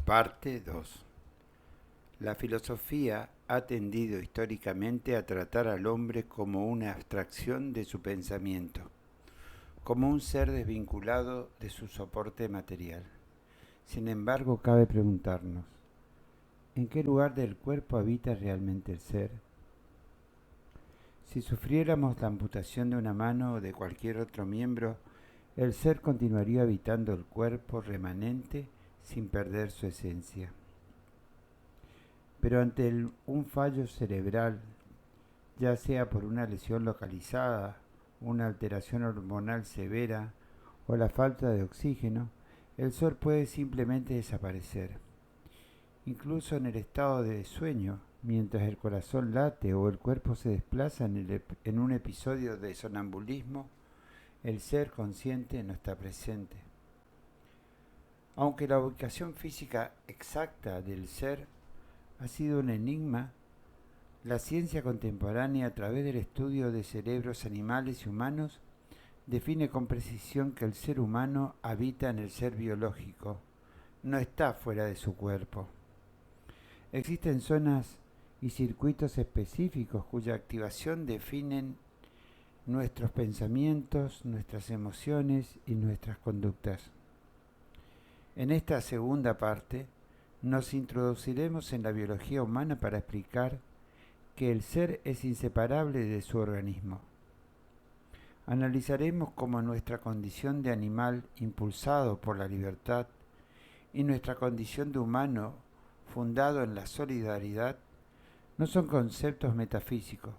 Parte 2. La filosofía ha tendido históricamente a tratar al hombre como una abstracción de su pensamiento, como un ser desvinculado de su soporte material. Sin embargo, cabe preguntarnos, ¿en qué lugar del cuerpo habita realmente el ser? Si sufriéramos la amputación de una mano o de cualquier otro miembro, el ser continuaría habitando el cuerpo remanente sin perder su esencia. Pero ante un fallo cerebral, ya sea por una lesión localizada, una alteración hormonal severa o la falta de oxígeno, el ser puede simplemente desaparecer. Incluso en el estado de sueño, mientras el corazón late o el cuerpo se desplaza en un episodio de sonambulismo, el ser consciente no está presente. Aunque la ubicación física exacta del ser ha sido un enigma, la ciencia contemporánea, a través del estudio de cerebros animales y humanos, define con precisión que el ser humano habita en el ser biológico, no está fuera de su cuerpo. Existen zonas y circuitos específicos cuya activación definen nuestros pensamientos, nuestras emociones y nuestras conductas. En esta segunda parte, nos introduciremos en la biología humana para explicar que el ser es inseparable de su organismo. Analizaremos cómo nuestra condición de animal impulsado por la libertad y nuestra condición de humano fundado en la solidaridad no son conceptos metafísicos,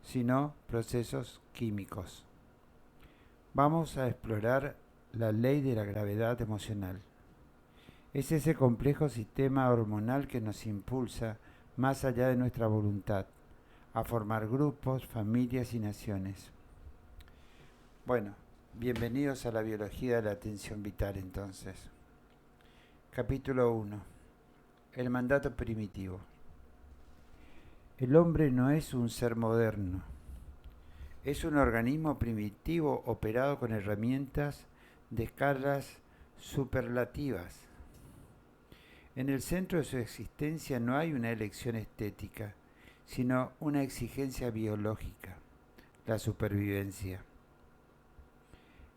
sino procesos químicos. Vamos a explorar la ley de la gravedad emocional. Es ese complejo sistema hormonal que nos impulsa, más allá de nuestra voluntad, a formar grupos, familias y naciones. Bueno, bienvenidos a la biología de la atención vital entonces. Capítulo 1. El mandato primitivo. El hombre no es un ser moderno, es un organismo primitivo operado con herramientas de escalas superlativas. En el centro de su existencia no hay una elección estética, sino una exigencia biológica, la supervivencia.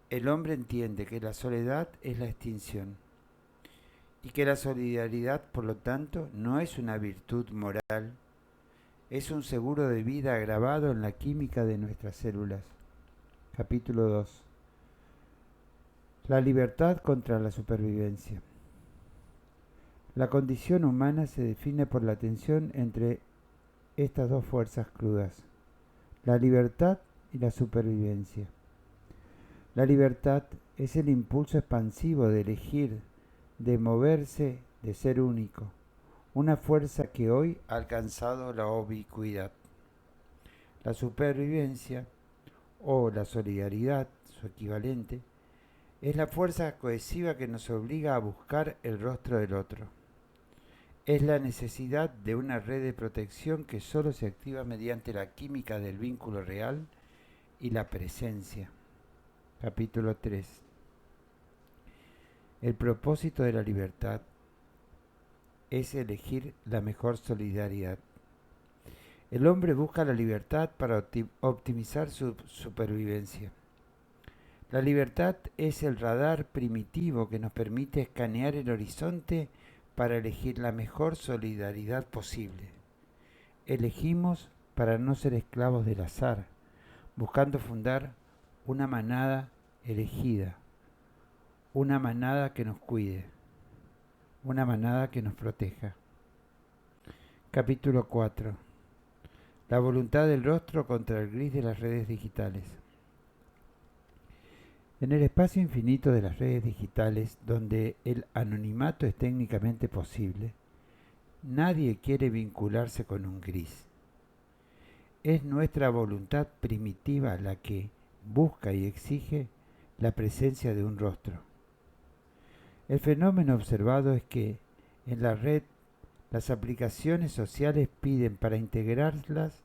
El hombre entiende que la soledad es la extinción y que la solidaridad, por lo tanto, no es una virtud moral, es un seguro de vida grabado en la química de nuestras células. Capítulo 2. La libertad contra la supervivencia. La condición humana se define por la tensión entre estas dos fuerzas crudas, la libertad y la supervivencia. La libertad es el impulso expansivo de elegir, de moverse, de ser único, una fuerza que hoy ha alcanzado la ubicuidad. La supervivencia, o la solidaridad, su equivalente, es la fuerza cohesiva que nos obliga a buscar el rostro del otro. Es la necesidad de una red de protección que solo se activa mediante la química del vínculo real y la presencia. Capítulo 3. El propósito de la libertad es elegir la mejor solidaridad. El hombre busca la libertad para optimizar su supervivencia. La libertad es el radar primitivo que nos permite escanear el horizonte para elegir la mejor solidaridad posible. Elegimos para no ser esclavos del azar, buscando fundar una manada elegida, una manada que nos cuide, una manada que nos proteja. Capítulo 4. La voluntad del rostro contra el gris de las redes digitales. En el espacio infinito de las redes digitales, donde el anonimato es técnicamente posible, nadie quiere vincularse con un gris. Es nuestra voluntad primitiva la que busca y exige la presencia de un rostro. El fenómeno observado es que en la red las aplicaciones sociales piden para integrarlas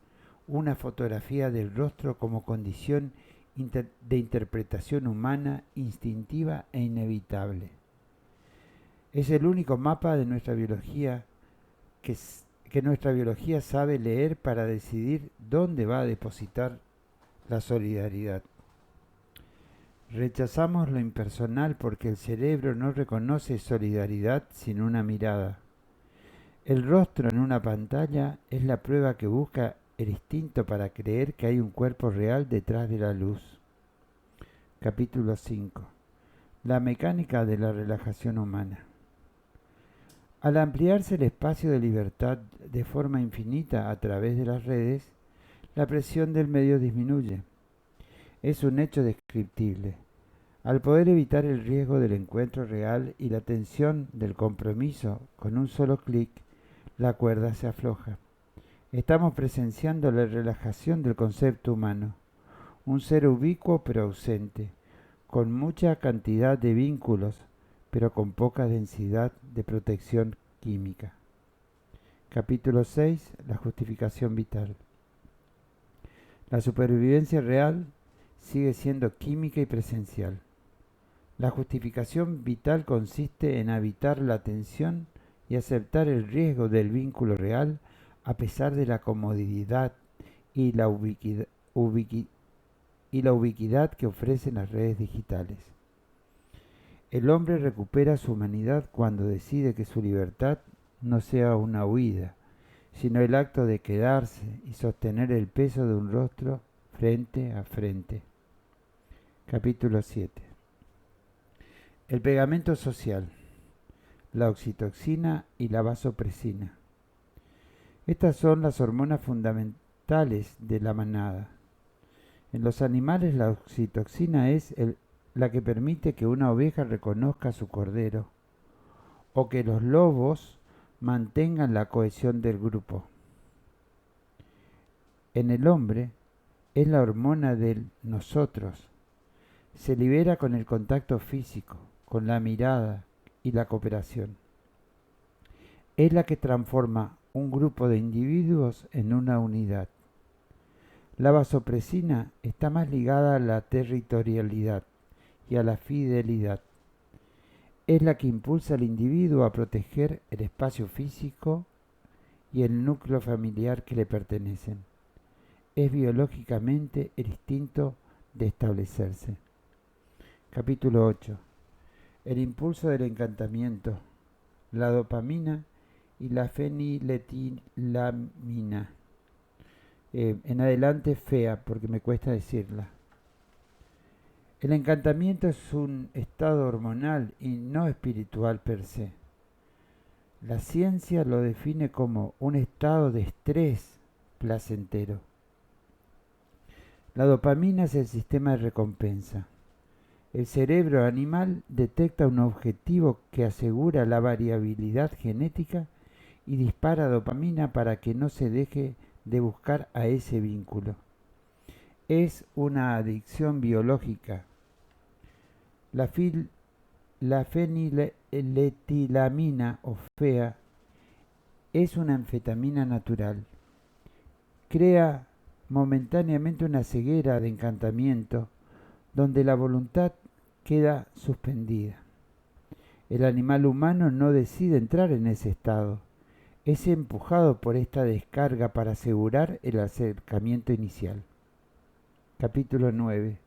una fotografía del rostro como condición de interpretación humana, instintiva e inevitable. Es el único mapa de nuestra biología que nuestra biología sabe leer para decidir dónde va a depositar la solidaridad. Rechazamos lo impersonal porque el cerebro no reconoce solidaridad sin una mirada. El rostro en una pantalla es la prueba que busca el instinto para creer que hay un cuerpo real detrás de la luz. Capítulo 5. La mecánica de la relajación humana. Al ampliarse el espacio de libertad de forma infinita a través de las redes, la presión del medio disminuye. Es un hecho descriptible. Al poder evitar el riesgo del encuentro real y la tensión del compromiso con un solo clic, la cuerda se afloja. Estamos presenciando la relajación del concepto humano, un ser ubicuo pero ausente, con mucha cantidad de vínculos, pero con poca densidad de protección química. Capítulo 6. La justificación vital. La supervivencia real sigue siendo química y presencial. La justificación vital consiste en evitar la tensión y aceptar el riesgo del vínculo real a pesar de la comodidad y la ubiquidad que ofrecen las redes digitales. El hombre recupera su humanidad cuando decide que su libertad no sea una huida, sino el acto de quedarse y sostener el peso de un rostro frente a frente. Capítulo 7. El pegamento social, la oxitoxina y la vasopresina. Estas son las hormonas fundamentales de la manada. En los animales la oxitoxina es la que permite que una oveja reconozca a su cordero o que los lobos mantengan la cohesión del grupo. En el hombre es la hormona del nosotros. Se libera con el contacto físico, con la mirada y la cooperación. Es la que transforma un grupo de individuos en una unidad. La vasopresina está más ligada a la territorialidad y a la fidelidad. Es la que impulsa al individuo a proteger el espacio físico y el núcleo familiar que le pertenecen. Es biológicamente el instinto de establecerse. Capítulo 8. El impulso del encantamiento, la dopamina y la feniletilamina. En adelante fea porque me cuesta decirla. El encantamiento es un estado hormonal y no espiritual per se. La ciencia lo define como un estado de estrés placentero. La dopamina es el sistema de recompensa. El cerebro animal detecta un objetivo que asegura la variabilidad genética y dispara dopamina para que no se deje de buscar a ese vínculo. Es una adicción biológica. La feniletilamina o FEA es una anfetamina natural. Crea momentáneamente una ceguera de encantamiento donde la voluntad queda suspendida. El animal humano no decide entrar en ese estado. Es empujado por esta descarga para asegurar el acercamiento inicial. Capítulo 9.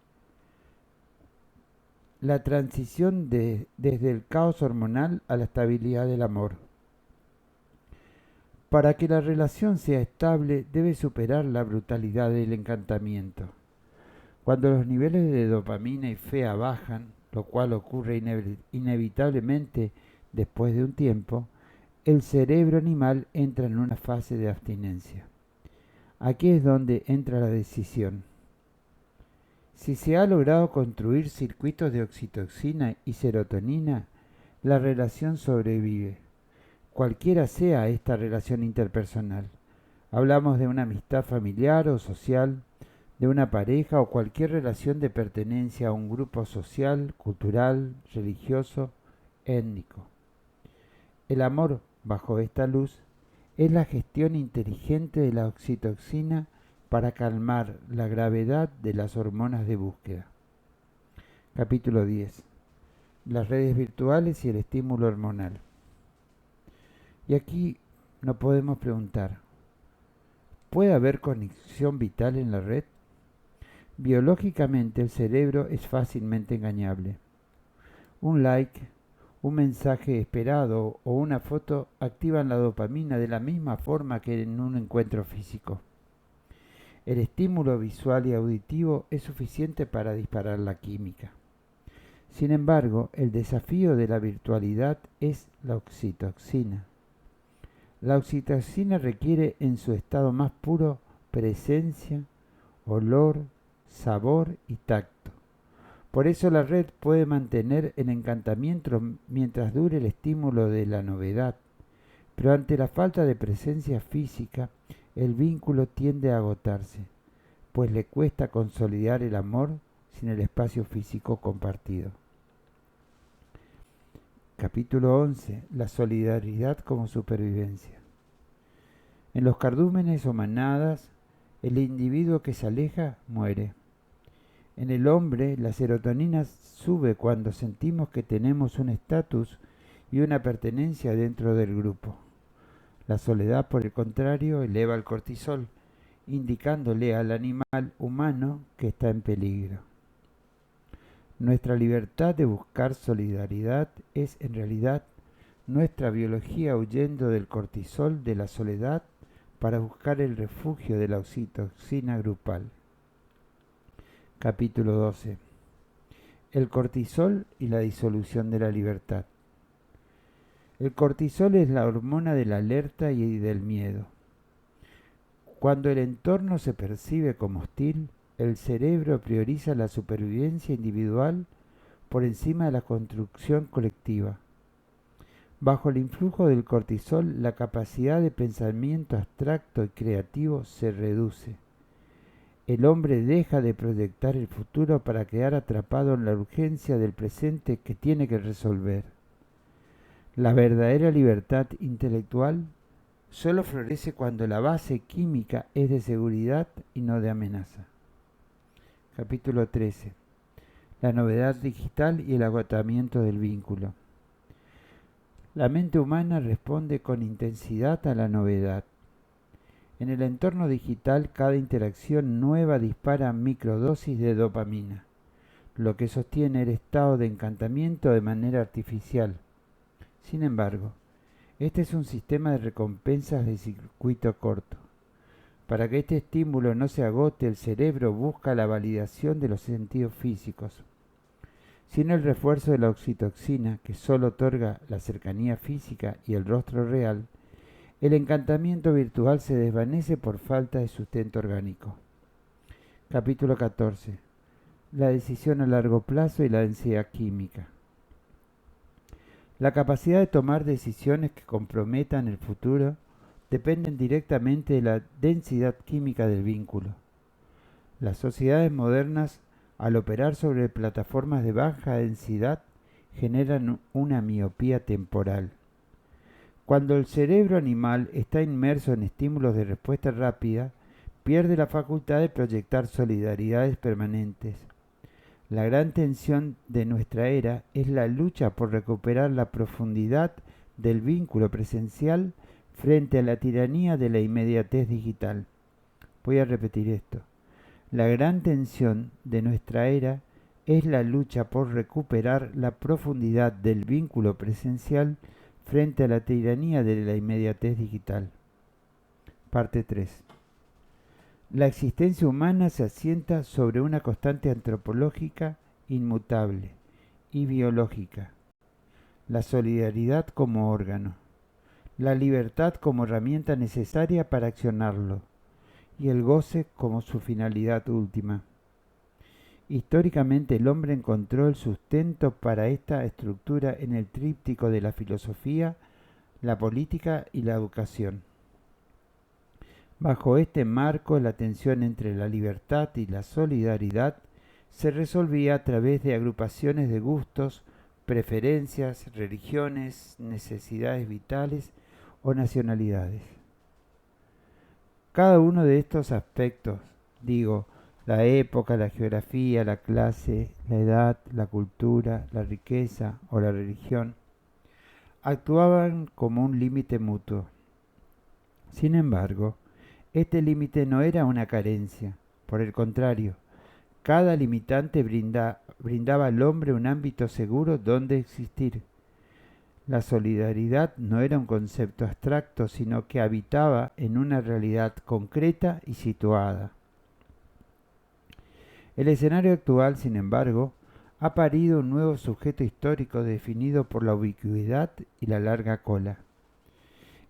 La transición desde el caos hormonal a la estabilidad del amor. Para que la relación sea estable, debe superar la brutalidad del encantamiento. Cuando los niveles de dopamina y FEA bajan, lo cual ocurre inevitablemente después de un tiempo, el cerebro animal entra en una fase de abstinencia. Aquí es donde entra la decisión. Si se ha logrado construir circuitos de oxitoxina y serotonina, la relación sobrevive, cualquiera sea esta relación interpersonal. Hablamos de una amistad familiar o social, de una pareja o cualquier relación de pertenencia a un grupo social, cultural, religioso, étnico. El amor, bajo esta luz, es la gestión inteligente de la oxitoxina para calmar la gravedad de las hormonas de búsqueda. Capítulo 10. las redes virtuales y el estímulo hormonal. Y aquí nos podemos preguntar, ¿puede haber conexión vital en la red? Biológicamente el cerebro es fácilmente engañable. Un like, un mensaje esperado o una foto activan la dopamina de la misma forma que en un encuentro físico. El estímulo visual y auditivo es suficiente para disparar la química. Sin embargo, el desafío de la virtualidad es la oxitocina. La oxitocina requiere en su estado más puro presencia, olor, sabor y tacto. Por eso la red puede mantener el encantamiento mientras dure el estímulo de la novedad, pero ante la falta de presencia física, el vínculo tiende a agotarse, pues le cuesta consolidar el amor sin el espacio físico compartido. Capítulo 11. La solidaridad como supervivencia. En los cardúmenes o manadas, el individuo que se aleja muere. En el hombre, la serotonina sube cuando sentimos que tenemos un estatus y una pertenencia dentro del grupo. La soledad, por el contrario, eleva el cortisol, indicándole al animal humano que está en peligro. Nuestra libertad de buscar solidaridad es en realidad nuestra biología huyendo del cortisol de la soledad para buscar el refugio de la oxitocina grupal. Capítulo 12. El cortisol y la disolución de la libertad. El cortisol es la hormona de la alerta y del miedo. Cuando el entorno se percibe como hostil, el cerebro prioriza la supervivencia individual por encima de la construcción colectiva. Bajo el influjo del cortisol, la capacidad de pensamiento abstracto y creativo se reduce. El hombre deja de proyectar el futuro para quedar atrapado en la urgencia del presente que tiene que resolver. La verdadera libertad intelectual solo florece cuando la base química es de seguridad y no de amenaza. Capítulo 13. La novedad digital y el agotamiento del vínculo. La mente humana responde con intensidad a la novedad. En el entorno digital, cada interacción nueva dispara microdosis de dopamina, lo que sostiene el estado de encantamiento de manera artificial. Sin embargo, este es un sistema de recompensas de circuito corto. Para que este estímulo no se agote, el cerebro busca la validación de los sentidos físicos. Sin el refuerzo de la oxitocina, que solo otorga la cercanía física y el rostro real, el encantamiento virtual se desvanece por falta de sustento orgánico. Capítulo 14. La decisión a largo plazo y la densidad química. La capacidad de tomar decisiones que comprometan el futuro dependen directamente de la densidad química del vínculo. Las sociedades modernas, al operar sobre plataformas de baja densidad, generan una miopía temporal. Cuando el cerebro animal está inmerso en estímulos de respuesta rápida, pierde la facultad de proyectar solidaridades permanentes. La gran tensión de nuestra era es la lucha por recuperar la profundidad del vínculo presencial frente a la tiranía de la inmediatez digital. Voy a repetir esto. La gran tensión de nuestra era es la lucha por recuperar la profundidad del vínculo presencial frente a la tiranía de la inmediatez digital. Parte 3. La existencia humana se asienta sobre una constante antropológica inmutable y biológica. La solidaridad como órgano. La libertad como herramienta necesaria para accionarlo. Y el goce como su finalidad última. Históricamente el hombre encontró el sustento para esta estructura en el tríptico de la filosofía, la política y la educación. Bajo este marco, la tensión entre la libertad y la solidaridad se resolvía a través de agrupaciones de gustos, preferencias, religiones, necesidades vitales o nacionalidades. Cada uno de estos aspectos, La época, la geografía, la clase, la edad, la cultura, la riqueza o la religión actuaban como un límite mutuo. Sin embargo, este límite no era una carencia, por el contrario, cada limitante brindaba al hombre un ámbito seguro donde existir. La solidaridad no era un concepto abstracto, sino que habitaba en una realidad concreta y situada. El escenario actual, sin embargo, ha parido un nuevo sujeto histórico definido por la ubicuidad y la larga cola.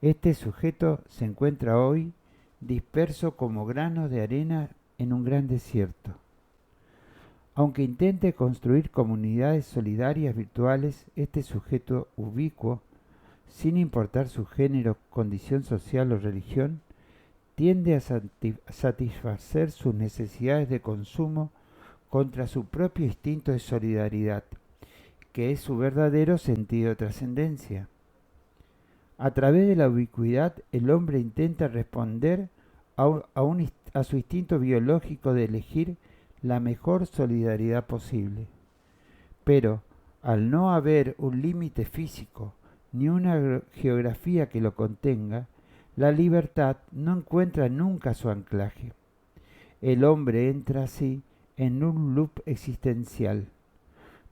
Este sujeto se encuentra hoy disperso como granos de arena en un gran desierto. Aunque intente construir comunidades solidarias virtuales, este sujeto ubicuo, sin importar su género, condición social o religión, tiende a satisfacer sus necesidades de consumo contra su propio instinto de solidaridad, que es su verdadero sentido de trascendencia. A través de la ubicuidad, el hombre intenta responder a su instinto biológico de elegir la mejor solidaridad posible. Pero, al no haber un límite físico ni una geografía que lo contenga, la libertad no encuentra nunca su anclaje. El hombre entra así en un loop existencial.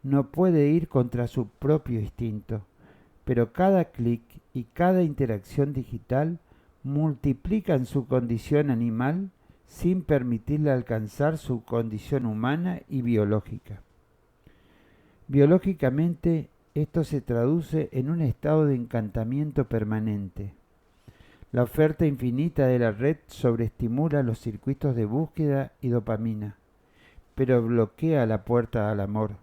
No puede ir contra su propio instinto, pero cada clic y cada interacción digital multiplican su condición animal sin permitirle alcanzar su condición humana y biológica. Biológicamente, esto se traduce en un estado de encantamiento permanente. La oferta infinita de la red sobreestimula los circuitos de búsqueda y dopamina, pero bloquea la puerta al amor,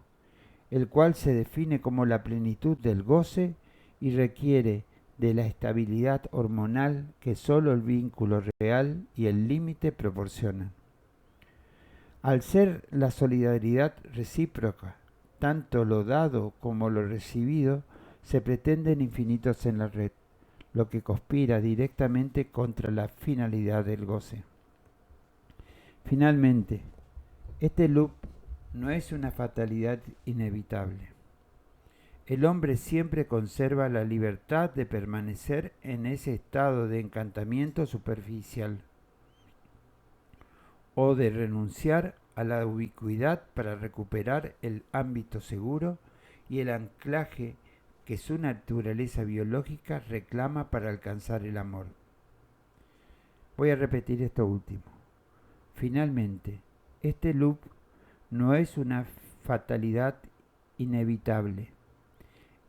el cual se define como la plenitud del goce y requiere de la estabilidad hormonal que solo el vínculo real y el límite proporcionan. Al ser la solidaridad recíproca, tanto lo dado como lo recibido se pretenden infinitos en la red, lo que conspira directamente contra la finalidad del goce. Finalmente, este loop no es una fatalidad inevitable. El hombre siempre conserva la libertad de permanecer en ese estado de encantamiento superficial o de renunciar a la ubicuidad para recuperar el ámbito seguro y el anclaje que su naturaleza biológica reclama para alcanzar el amor. Voy a repetir esto último. Finalmente, este loop no es una fatalidad inevitable.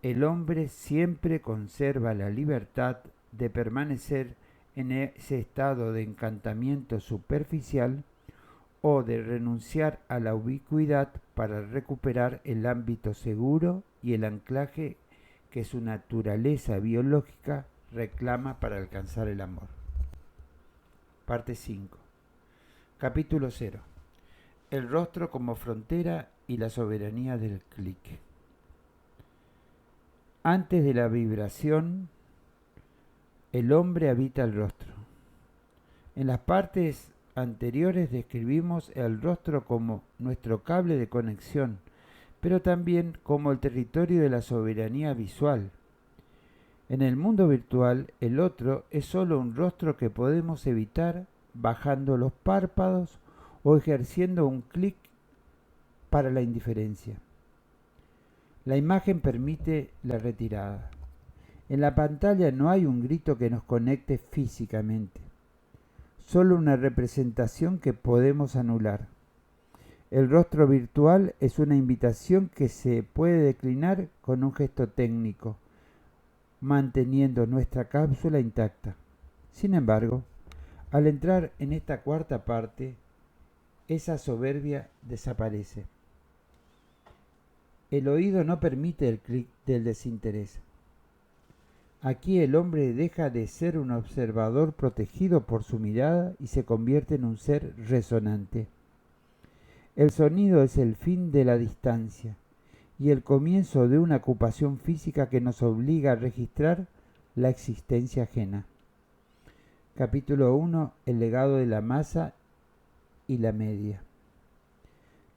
El hombre siempre conserva la libertad de permanecer en ese estado de encantamiento superficial o de renunciar a la ubicuidad para recuperar el ámbito seguro y el anclaje que su naturaleza biológica reclama para alcanzar el amor. Parte 5. Capítulo 0. El rostro como frontera y la soberanía del clic. Antes de la vibración, el hombre habita el rostro. En las partes anteriores describimos el rostro como nuestro cable de conexión, pero también como el territorio de la soberanía visual. En el mundo virtual, el otro es solo un rostro que podemos evitar bajando los párpados o ejerciendo un clic para la indiferencia. La imagen permite la retirada. En la pantalla no hay un grito que nos conecte físicamente, solo una representación que podemos anular. El rostro virtual es una invitación que se puede declinar con un gesto técnico, manteniendo nuestra cápsula intacta. Sin embargo, al entrar en esta cuarta parte, esa soberbia desaparece. El oído no permite el clic del desinterés. Aquí el hombre deja de ser un observador protegido por su mirada y se convierte en un ser resonante. El sonido es el fin de la distancia y el comienzo de una ocupación física que nos obliga a registrar la existencia ajena. Capítulo 1. El legado de la masa y la media.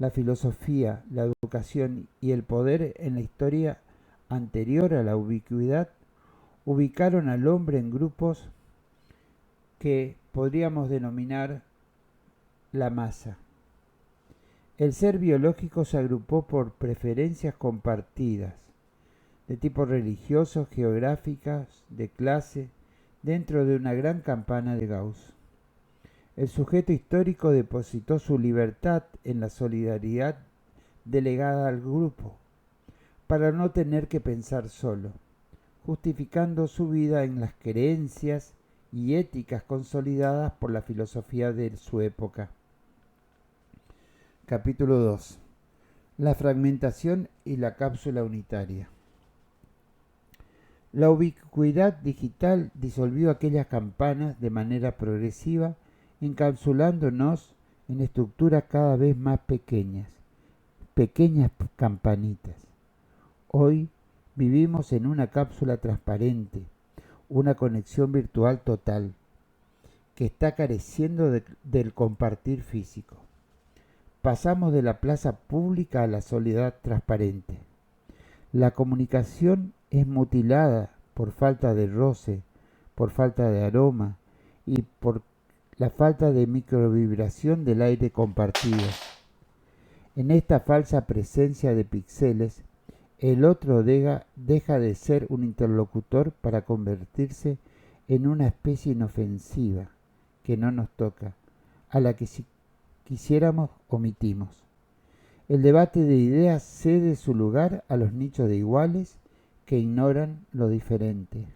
La filosofía, la educación y el poder en la historia anterior a la ubicuidad ubicaron al hombre en grupos que podríamos denominar la masa. El ser biológico se agrupó por preferencias compartidas, de tipo religioso, geográficas, de clase, dentro de una gran campana de Gauss. El sujeto histórico depositó su libertad en la solidaridad delegada al grupo, para no tener que pensar solo, justificando su vida en las creencias y éticas consolidadas por la filosofía de su época. Capítulo 2. La fragmentación y la cápsula unitaria. La ubicuidad digital disolvió aquellas campanas de manera progresiva, encapsulándonos en estructuras cada vez más pequeñas campanitas. Hoy vivimos en una cápsula transparente, una conexión virtual total, que está careciendo del compartir físico. Pasamos de la plaza pública a la soledad transparente. La comunicación es mutilada por falta de roce, por falta de aroma y por la falta de microvibración del aire compartido. En esta falsa presencia de píxeles, el otro deja de ser un interlocutor para convertirse en una especie inofensiva que no nos toca, a la que si quisiéramos omitimos. El debate de ideas cede su lugar a los nichos de iguales que ignoran lo diferente.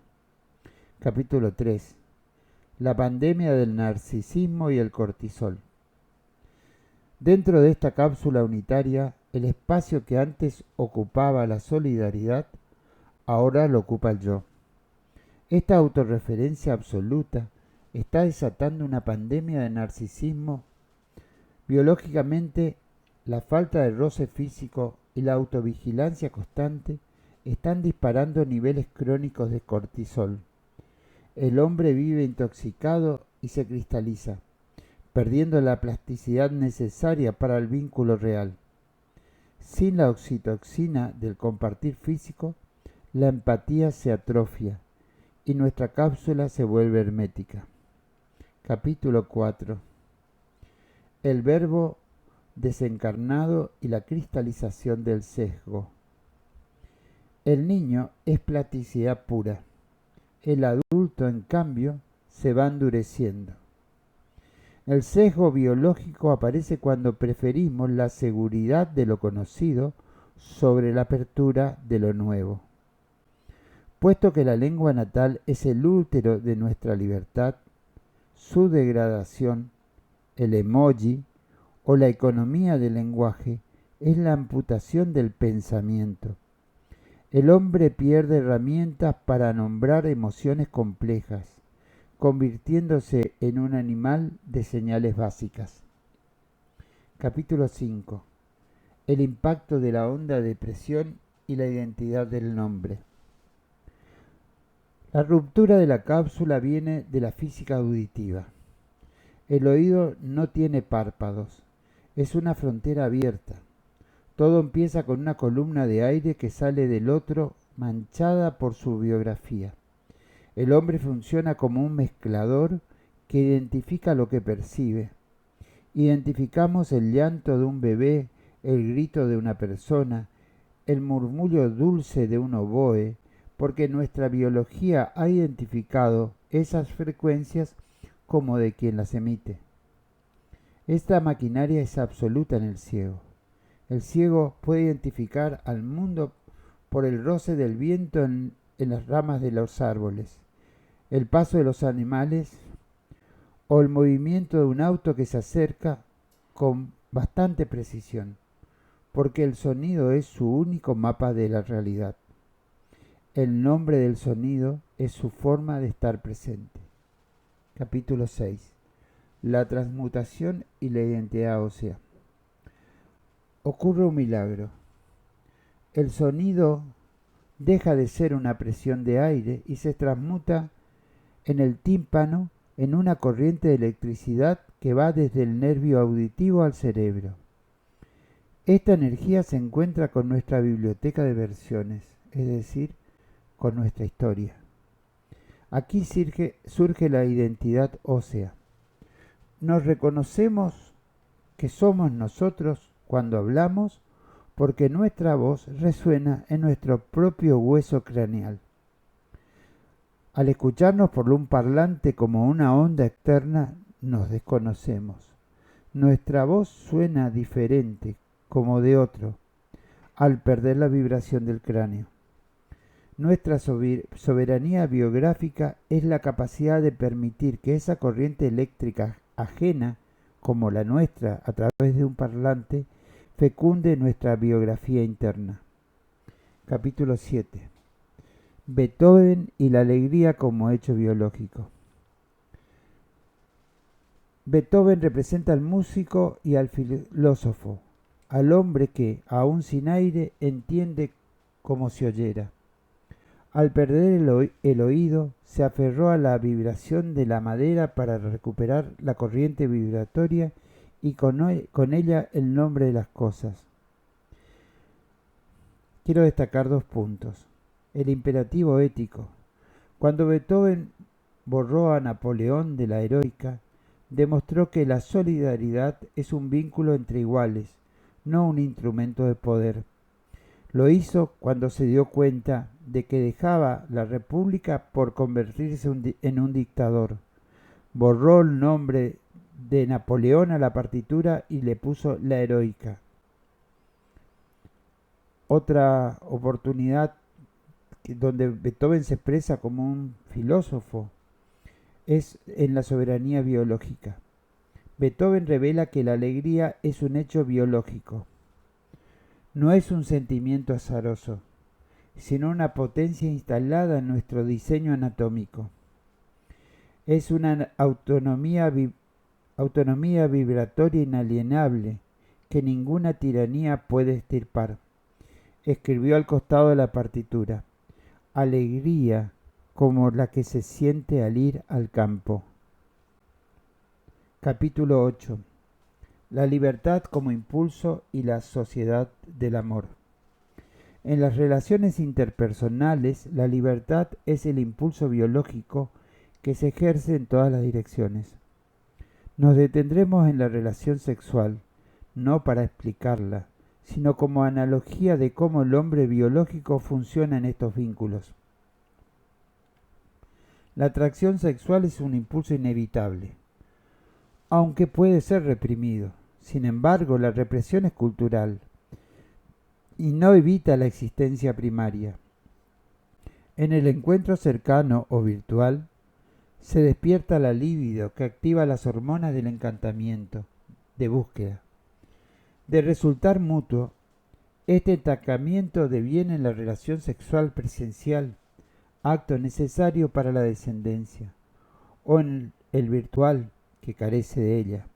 Capítulo 3. La pandemia del narcisismo y el cortisol. Dentro de esta cápsula unitaria, el espacio que antes ocupaba la solidaridad, ahora lo ocupa el yo. Esta autorreferencia absoluta está desatando una pandemia de narcisismo. Biológicamente, la falta de roce físico y la autovigilancia constante están disparando niveles crónicos de cortisol. El hombre vive intoxicado y se cristaliza, perdiendo la plasticidad necesaria para el vínculo real. Sin la oxitocina del compartir físico, la empatía se atrofia y nuestra cápsula se vuelve hermética. Capítulo 4. El verbo desencarnado y la cristalización del sesgo. El niño es plasticidad pura. El adulto, en cambio, se va endureciendo. El sesgo biológico aparece cuando preferimos la seguridad de lo conocido sobre la apertura de lo nuevo. Puesto que la lengua natal es el útero de nuestra libertad, su degradación, el emoji o la economía del lenguaje es la amputación del pensamiento. El hombre pierde herramientas para nombrar emociones complejas, convirtiéndose en un animal de señales básicas. Capítulo 5. El impacto de la honda depresión y la identidad del nombre. La ruptura de la cápsula viene de la física auditiva. El oído no tiene párpados, es una frontera abierta. Todo empieza con una columna de aire que sale del otro manchada por su biografía. El hombre funciona como un mezclador que identifica lo que percibe. Identificamos el llanto de un bebé, el grito de una persona, el murmullo dulce de un oboe, porque nuestra biología ha identificado esas frecuencias como de quien las emite. Esta maquinaria es absoluta en el ciego. El ciego puede identificar al mundo por el roce del viento en las ramas de los árboles, el paso de los animales o el movimiento de un auto que se acerca con bastante precisión, porque el sonido es su único mapa de la realidad. El nombre del sonido es su forma de estar presente. Capítulo 6. La transmutación y la identidad ósea. Ocurre un milagro. El sonido deja de ser una presión de aire y se transmuta en el tímpano en una corriente de electricidad que va desde el nervio auditivo al cerebro. Esta energía se encuentra con nuestra biblioteca de versiones, es decir, con nuestra historia. Aquí surge la identidad ósea. Nos reconocemos que somos nosotros cuando hablamos porque nuestra voz resuena en nuestro propio hueso craneal. Al escucharnos por un parlante como una onda externa, nos desconocemos. Nuestra voz suena diferente, como de otro, al perder la vibración del cráneo. Nuestra soberanía biográfica es la capacidad de permitir que esa corriente eléctrica ajena, como la nuestra, a través de un parlante, fecunde nuestra biografía interna. Capítulo 7. Beethoven y la alegría como hecho biológico. Beethoven representa al músico y al filósofo, al hombre que, aún sin aire, entiende como si oyera. Al perder el oído, se aferró a la vibración de la madera para recuperar la corriente vibratoria y con ella el nombre de las cosas. Quiero destacar 2 puntos. El imperativo ético. Cuando Beethoven borró a Napoleón de la heroica, demostró que la solidaridad es un vínculo entre iguales, no un instrumento de poder. Lo hizo cuando se dio cuenta de que dejaba la república por convertirse en un dictador. Borró el nombre de Napoleón a la partitura y le puso la heroica. Otra oportunidad donde Beethoven se expresa como un filósofo es en la soberanía biológica. Beethoven revela que la alegría es un hecho biológico. No es un sentimiento azaroso, sino una potencia instalada en nuestro diseño anatómico. Es una autonomía vibratoria inalienable que ninguna tiranía puede extirpar. Escribió al costado de la partitura: alegría como la que se siente al ir al campo. Capítulo 8. La libertad como impulso y la sociedad del amor. En las relaciones interpersonales, la libertad es el impulso biológico que se ejerce en todas las direcciones. Nos detendremos en la relación sexual, no para explicarla, sino como analogía de cómo el hombre biológico funciona en estos vínculos. La atracción sexual es un impulso inevitable, aunque puede ser reprimido. Sin embargo, la represión es cultural y no evita la existencia primaria. En el encuentro cercano o virtual, se despierta la libido que activa las hormonas del encantamiento, de búsqueda. De resultar mutuo, este entacamiento deviene en la relación sexual presencial, acto necesario para la descendencia, o en el virtual, que carece de ella.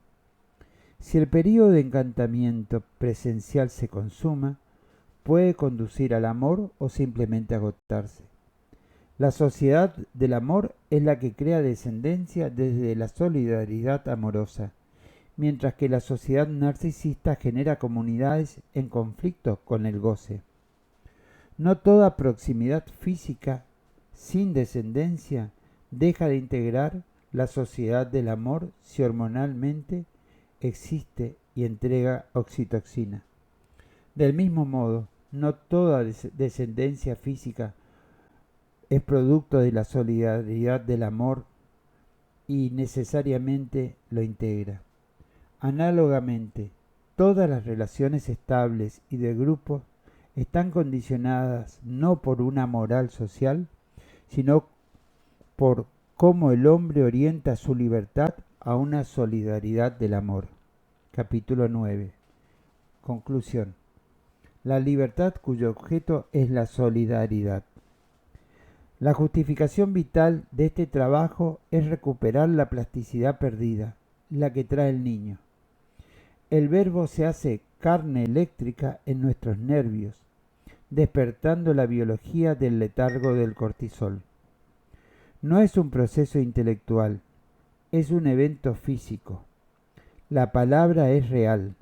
Si el período de encantamiento presencial se consuma, puede conducir al amor o simplemente agotarse. La sociedad del amor es la que crea descendencia desde la solidaridad amorosa, mientras que la sociedad narcisista genera comunidades en conflicto con el goce. No toda proximidad física sin descendencia deja de integrar la sociedad del amor si hormonalmente existe y entrega oxitocina. Del mismo modo, no toda descendencia física es producto de la solidaridad del amor y necesariamente lo integra. Análogamente, todas las relaciones estables y de grupo están condicionadas no por una moral social, sino por cómo el hombre orienta su libertad a una solidaridad del amor. Capítulo 9. Conclusión. La libertad cuyo objeto es la solidaridad. La justificación vital de este trabajo es recuperar la plasticidad perdida, la que trae el niño. El verbo se hace carne eléctrica en nuestros nervios, despertando la biología del letargo del cortisol. No es un proceso intelectual, es un evento físico. La palabra es real,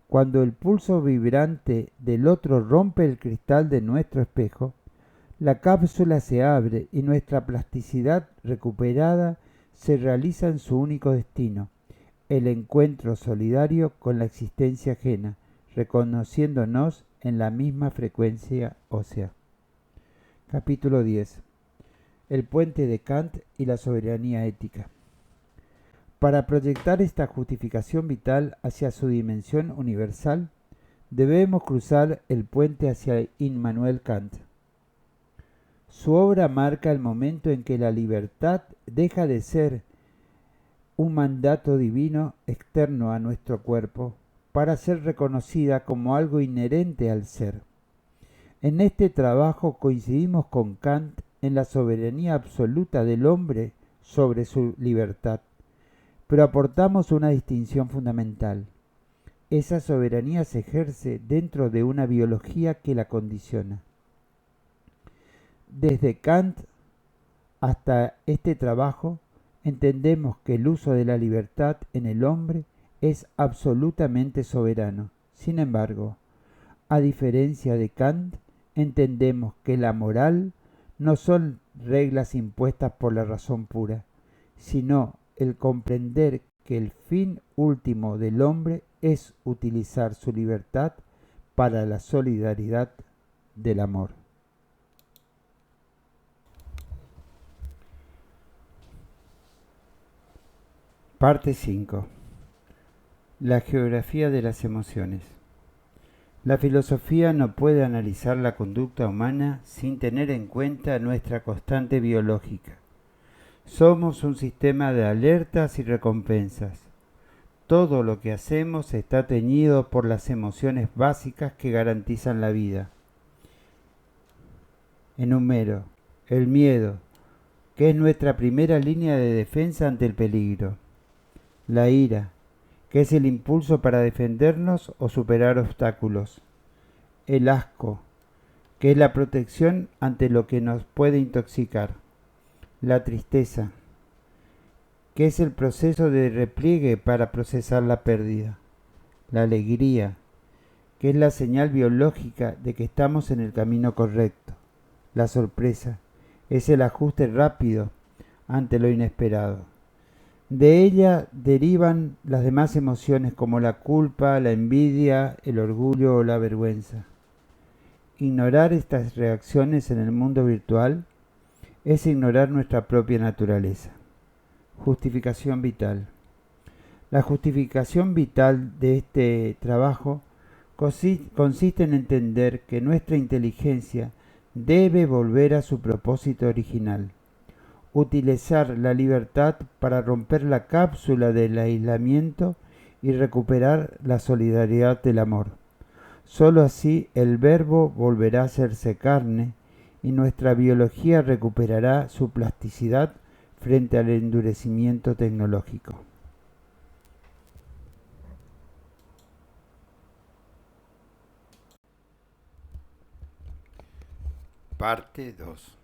Cuando el pulso vibrante del otro rompe el cristal de nuestro espejo, la cápsula se abre y nuestra plasticidad recuperada se realiza en su único destino, el encuentro solidario con la existencia ajena, reconociéndonos en la misma frecuencia ósea. Capítulo 10. El puente de Kant y la soberanía ética. Para proyectar esta justificación vital hacia su dimensión universal, debemos cruzar el puente hacia Immanuel Kant. Su obra marca el momento en que la libertad deja de ser un mandato divino externo a nuestro cuerpo para ser reconocida como algo inherente al ser. En este trabajo coincidimos con Kant en la soberanía absoluta del hombre sobre su libertad, pero aportamos una distinción fundamental. Esa soberanía se ejerce dentro de una biología que la condiciona. Desde Kant hasta este trabajo, entendemos que el uso de la libertad en el hombre es absolutamente soberano. Sin embargo, a diferencia de Kant, entendemos que la moral no son reglas impuestas por la razón pura, sino el comprender que el fin último del hombre es utilizar su libertad para la solidaridad del amor. Parte 5. La geografía de las emociones. La filosofía no puede analizar la conducta humana sin tener en cuenta nuestra constante biológica. Somos un sistema de alertas y recompensas. Todo lo que hacemos está teñido por las emociones básicas que garantizan la vida. Enumero: el miedo, que es nuestra primera línea de defensa ante el peligro. La ira, que es el impulso para defendernos o superar obstáculos. El asco, que es la protección ante lo que nos puede intoxicar. La tristeza, que es el proceso de repliegue para procesar la pérdida. La alegría, que es la señal biológica de que estamos en el camino correcto. La sorpresa, es el ajuste rápido ante lo inesperado. De ella derivan las demás emociones como la culpa, la envidia, el orgullo o la vergüenza. Ignorar estas reacciones en el mundo virtual es ignorar nuestra propia naturaleza. Justificación vital. La justificación vital de este trabajo consiste en entender que nuestra inteligencia debe volver a su propósito original. Utilizar la libertad para romper la cápsula del aislamiento y recuperar la solidaridad del amor. Solo así el verbo volverá a hacerse carne y nuestra biología recuperará su plasticidad frente al endurecimiento tecnológico. Parte 2.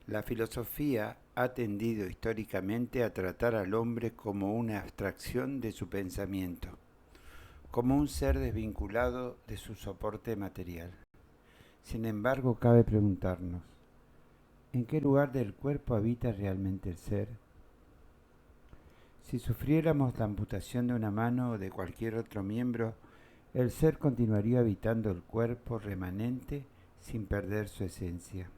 La filosofía ha tendido históricamente a tratar al hombre como una abstracción de su pensamiento, como un ser desvinculado de su soporte material. Sin embargo, cabe preguntarnos, ¿en qué lugar del cuerpo habita realmente el ser? Si sufriéramos la amputación de una mano o de cualquier otro miembro, el ser continuaría habitando el cuerpo remanente sin perder su esencia.